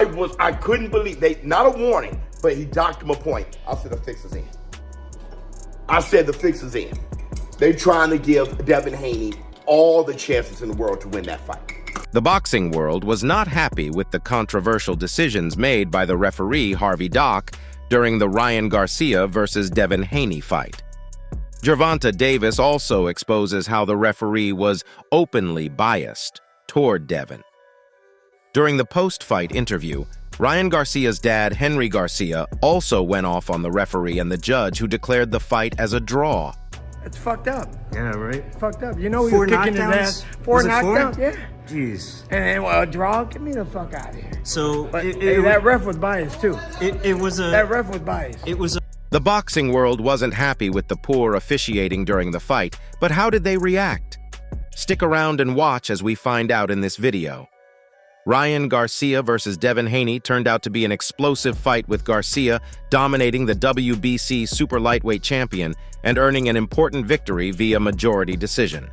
I couldn't believe not a warning, but he docked him a point. I said the fix is in. They trying to give Devin Haney all the chances in the world to win that fight. The boxing world was not happy with the controversial decisions made by the referee Harvey Dock during the Ryan Garcia versus Devin Haney fight. Gervonta Davis also exposes how the referee was openly biased toward Devin. During the post-fight interview, Ryan Garcia's dad, Henry Garcia, also went off on the referee and the judge, who declared the fight as a draw. It's fucked up. Yeah, right? It's fucked up. You know he Four was kicking knockdowns? his ass. Four knockdowns, yeah. Jeez. And a draw? Get me the fuck out of here. So But that ref was biased too. That ref was biased. The boxing world wasn't happy with the poor officiating during the fight, but how did they react? Stick around and watch as we find out in this video. Ryan Garcia versus Devin Haney turned out to be an explosive fight, with Garcia dominating the WBC super lightweight champion and earning an important victory via majority decision.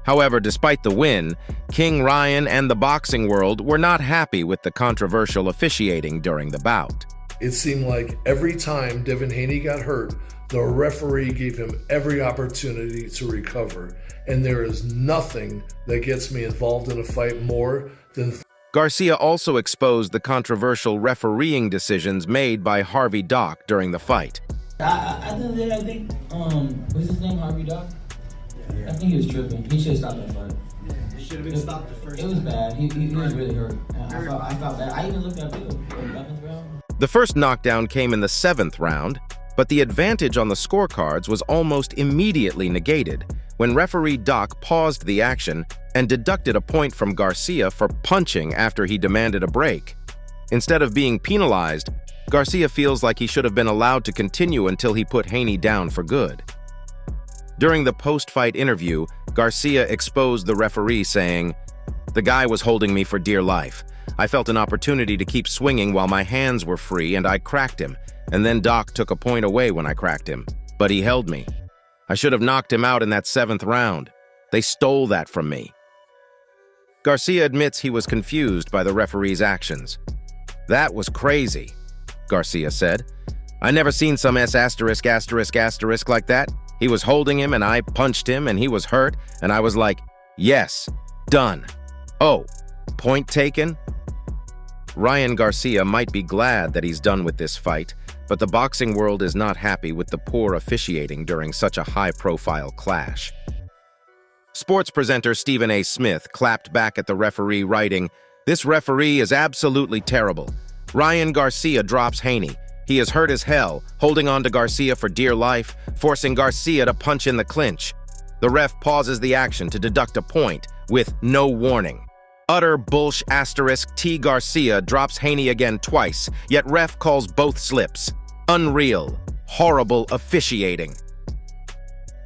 However, despite the win, King Ryan and the boxing world were not happy with the controversial officiating during the bout. It seemed like every time Devin Haney got hurt, the referee gave him every opportunity to recover. And there is nothing that gets me involved in a fight more than... Garcia also exposed the controversial refereeing decisions made by Harvey Dock during the fight. I think, what's his name, Harvey Dock? Yeah. I think he was tripping. He should have stopped that fight. It should have been stopped the first time. It was bad. He was really hurt. I felt bad. I even looked at Bill. 11th round. The first knockdown came in the 7th round, but the advantage on the scorecards was almost immediately negated when referee Dock paused the action and deducted a point from Garcia for punching after he demanded a break. Instead of being penalized, Garcia feels like he should have been allowed to continue until he put Haney down for good. During the post-fight interview, Garcia exposed the referee, saying, "The guy was holding me for dear life. I felt an opportunity to keep swinging while my hands were free, and I cracked him. And then Doc took a point away when I cracked him. But he held me. I should have knocked him out in that 7th round. They stole that from me." Garcia admits he was confused by the referee's actions. "That was crazy," Garcia said. "I never seen some S*** like that. He was holding him and I punched him and he was hurt and I was like, yes, done. Oh, point taken?" Ryan Garcia might be glad that he's done with this fight, but the boxing world is not happy with the poor officiating during such a high-profile clash. Sports presenter Stephen A. Smith clapped back at the referee, writing, "This referee is absolutely terrible. Ryan Garcia drops Haney. He is hurt as hell, holding on to Garcia for dear life, forcing Garcia to punch in the clinch. The ref pauses the action to deduct a point with no warning. Utter bullsh * T. Garcia drops Haney again twice, yet ref calls both slips. Unreal. Horrible officiating."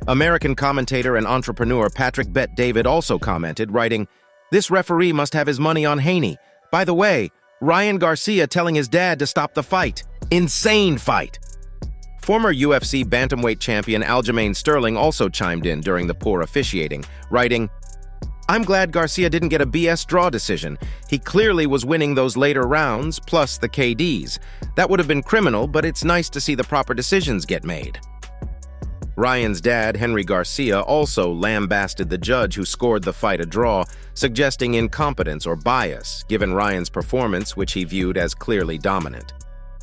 American commentator and entrepreneur Patrick Bet-David also commented, writing, "This referee must have his money on Haney. By the way, Ryan Garcia telling his dad to stop the fight. Insane fight." Former UFC bantamweight champion Aljamain Sterling also chimed in during the poor officiating, writing, "I'm glad Garcia didn't get a BS draw decision. He clearly was winning those later rounds, plus the KDs. That would have been criminal, but it's nice to see the proper decisions get made." Ryan's dad, Henry Garcia, also lambasted the judge who scored the fight a draw, suggesting incompetence or bias, given Ryan's performance, which he viewed as clearly dominant.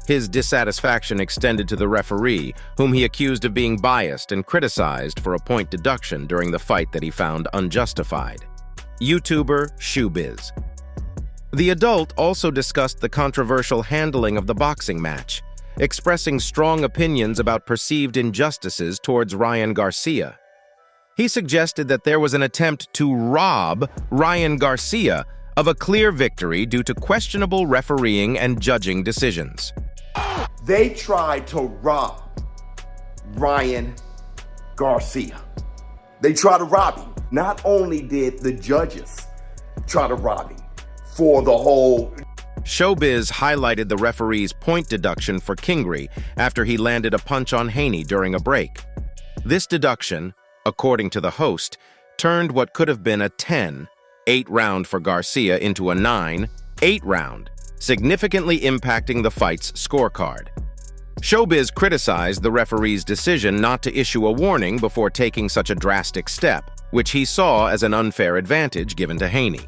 His dissatisfaction extended to the referee, whom he accused of being biased and criticized for a point deduction during the fight that he found unjustified. YouTuber Shoebiz. The adult also discussed the controversial handling of the boxing match, expressing strong opinions about perceived injustices towards Ryan Garcia. He suggested that there was an attempt to rob Ryan Garcia of a clear victory due to questionable refereeing and judging decisions. They tried to rob Ryan Garcia. They tried to rob him. Not only did the judges try to rob him for the whole... Showbiz highlighted the referee's point deduction for Kingry after he landed a punch on Haney during a break. This deduction, according to the host, turned what could have been a 10, 8 round for Garcia into a 9, 8 round, significantly impacting the fight's scorecard. Showbiz criticized the referee's decision not to issue a warning before taking such a drastic step, which he saw as an unfair advantage given to Haney.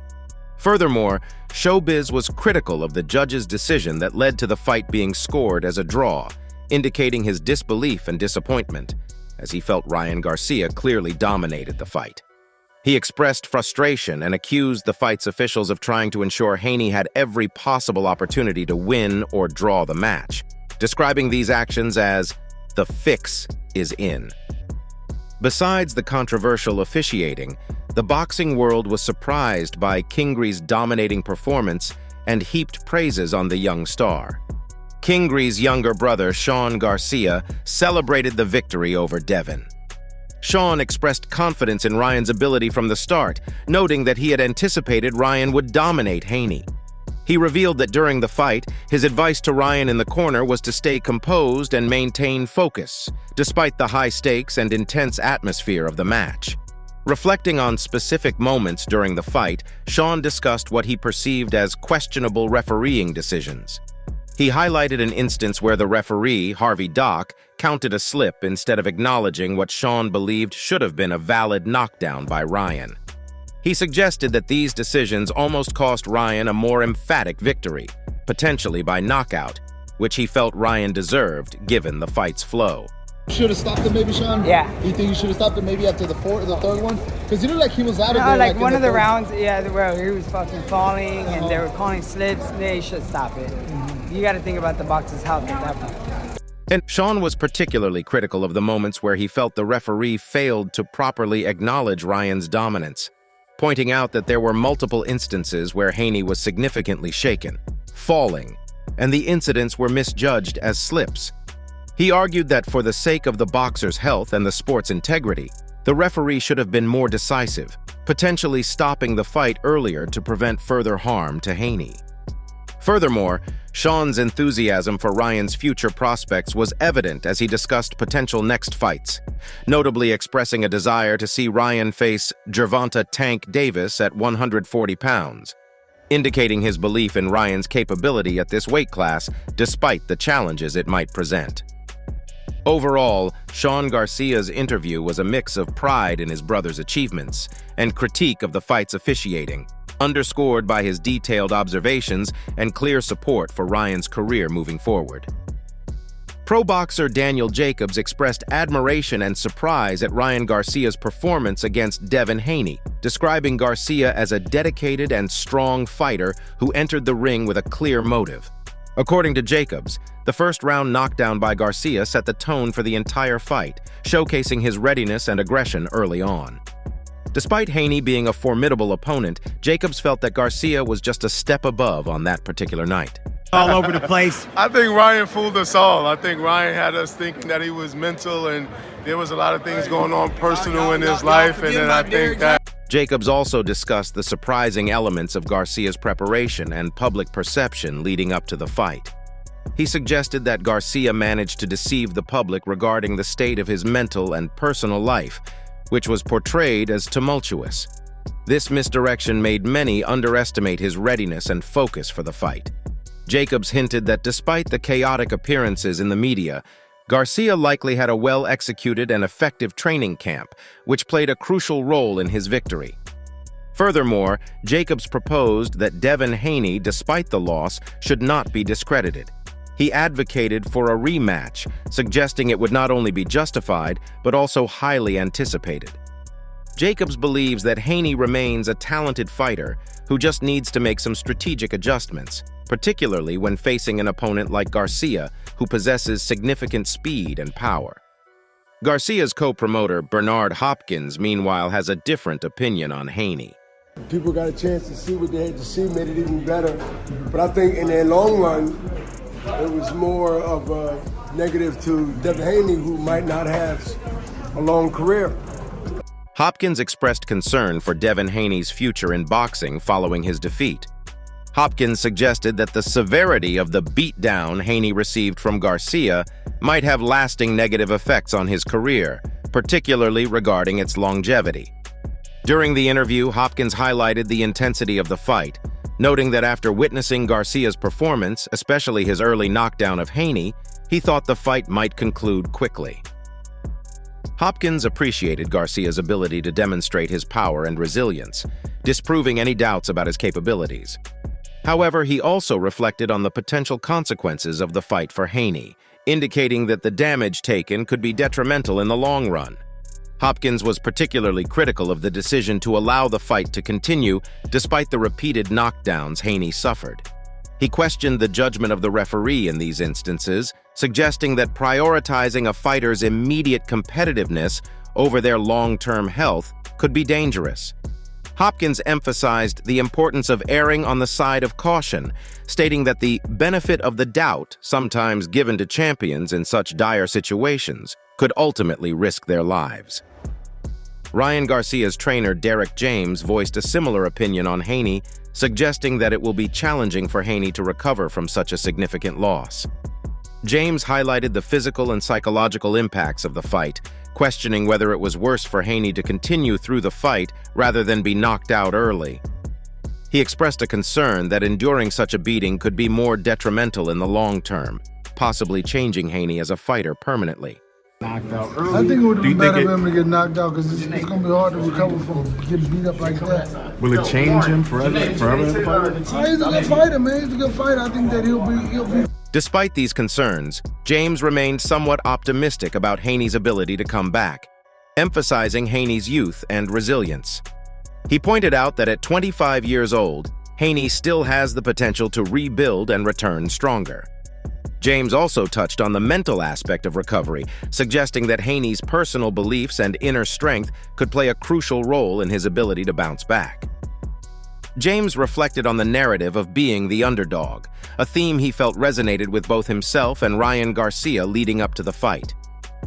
Furthermore, Showbiz was critical of the judge's decision that led to the fight being scored as a draw, indicating his disbelief and disappointment, as he felt Ryan Garcia clearly dominated the fight. He expressed frustration and accused the fight's officials of trying to ensure Haney had every possible opportunity to win or draw the match, describing these actions as "the fix is in." Besides the controversial officiating, the boxing world was surprised by Kingree's dominating performance and heaped praises on the young star. Kingree's younger brother, Sean Garcia, celebrated the victory over Devin. Sean expressed confidence in Ryan's ability from the start, noting that he had anticipated Ryan would dominate Haney. He revealed that during the fight, his advice to Ryan in the corner was to stay composed and maintain focus, despite the high stakes and intense atmosphere of the match. Reflecting on specific moments during the fight, Sean discussed what he perceived as questionable refereeing decisions. He highlighted an instance where the referee, Harvey Dock, counted a slip instead of acknowledging what Sean believed should have been a valid knockdown by Ryan. He suggested that these decisions almost cost Ryan a more emphatic victory, potentially by knockout, which he felt Ryan deserved given the fight's flow. Should have stopped him, maybe, Sean? Yeah. You think you should have stopped him maybe after the third one? Because you looked like he was out of No, there. like one in of the third. rounds, yeah, where he was fucking falling and they were calling slips. They should stop it. You got to think about the boxer's health at that point. And Sean was particularly critical of the moments where he felt the referee failed to properly acknowledge Ryan's dominance, pointing out that there were multiple instances where Haney was significantly shaken, falling, and the incidents were misjudged as slips. He argued that for the sake of the boxer's health and the sport's integrity, the referee should have been more decisive, potentially stopping the fight earlier to prevent further harm to Haney. Furthermore, Sean's enthusiasm for Ryan's future prospects was evident as he discussed potential next fights, notably expressing a desire to see Ryan face Gervonta "Tank" Davis at 140 pounds, indicating his belief in Ryan's capability at this weight class despite the challenges it might present. Overall, Sean Garcia's interview was a mix of pride in his brother's achievements and critique of the fight's officiating, underscored by his detailed observations and clear support for Ryan's career moving forward. Pro boxer Daniel Jacobs expressed admiration and surprise at Ryan Garcia's performance against Devin Haney, describing Garcia as a dedicated and strong fighter who entered the ring with a clear motive. According to Jacobs, the first-round knockdown by Garcia set the tone for the entire fight, showcasing his readiness and aggression early on. Despite Haney being a formidable opponent, Jacobs felt that Garcia was just a step above on that particular night. All over the place. I think Ryan fooled us all. I think Ryan had us thinking that he was mental, and there was a lot of things going on personal in his life, and then I think that Jacobs also discussed the surprising elements of Garcia's preparation and public perception leading up to the fight. He suggested that Garcia managed to deceive the public regarding the state of his mental and personal life, which was portrayed as tumultuous. This misdirection made many underestimate his readiness and focus for the fight. Jacobs hinted that despite the chaotic appearances in the media, Garcia likely had a well-executed and effective training camp, which played a crucial role in his victory. Furthermore, Jacobs proposed that Devin Haney, despite the loss, should not be discredited. He advocated for a rematch, suggesting it would not only be justified, but also highly anticipated. Jacobs believes that Haney remains a talented fighter who just needs to make some strategic adjustments, particularly when facing an opponent like Garcia, who possesses significant speed and power. Garcia's co-promoter, Bernard Hopkins, meanwhile, has a different opinion on Haney. People got a chance to see what they had to see, made it even better. But I think in the long run, it was more of a negative to Devin Haney, who might not have a long career. Hopkins expressed concern for Devin Haney's future in boxing following his defeat. Hopkins suggested that the severity of the beatdown Haney received from Garcia might have lasting negative effects on his career, particularly regarding its longevity. During the interview, Hopkins highlighted the intensity of the fight, noting that after witnessing Garcia's performance, especially his early knockdown of Haney, he thought the fight might conclude quickly. Hopkins appreciated Garcia's ability to demonstrate his power and resilience, disproving any doubts about his capabilities. However, he also reflected on the potential consequences of the fight for Haney, indicating that the damage taken could be detrimental in the long run. Hopkins was particularly critical of the decision to allow the fight to continue despite the repeated knockdowns Haney suffered. He questioned the judgment of the referee in these instances, suggesting that prioritizing a fighter's immediate competitiveness over their long-term health could be dangerous. Hopkins emphasized the importance of erring on the side of caution, stating that the benefit of the doubt, sometimes given to champions in such dire situations, could ultimately risk their lives. Ryan Garcia's trainer Derek James voiced a similar opinion on Haney, suggesting that it will be challenging for Haney to recover from such a significant loss. James highlighted the physical and psychological impacts of the fight, questioning whether it was worse for Haney to continue through the fight rather than be knocked out early. He expressed a concern that enduring such a beating could be more detrimental in the long term, possibly changing Haney as a fighter permanently. Knocked out I early. think it would have Do you been better think for him to get knocked out because it's going to be hard to recover from getting beat up like that. will it change him forever as a fighter? He's a good fighter, man. He's a good fighter. I think that he'll be. Despite these concerns, James remained somewhat optimistic about Haney's ability to come back, emphasizing Haney's youth and resilience. He pointed out that at 25 years old, Haney still has the potential to rebuild and return stronger. James also touched on the mental aspect of recovery, suggesting that Haney's personal beliefs and inner strength could play a crucial role in his ability to bounce back. James reflected on the narrative of being the underdog, a theme he felt resonated with both himself and Ryan Garcia leading up to the fight.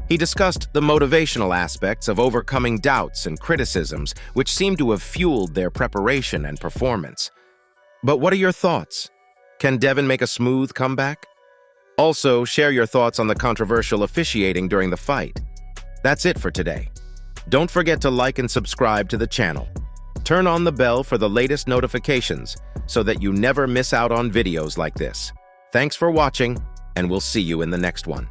He discussed the motivational aspects of overcoming doubts and criticisms, which seemed to have fueled their preparation and performance. But what are your thoughts? Can Devin make a smooth comeback? Also, share your thoughts on the controversial officiating during the fight. That's it for today. Don't forget to like and subscribe to the channel. Turn on the bell for the latest notifications so that you never miss out on videos like this. Thanks for watching, and we'll see you in the next one.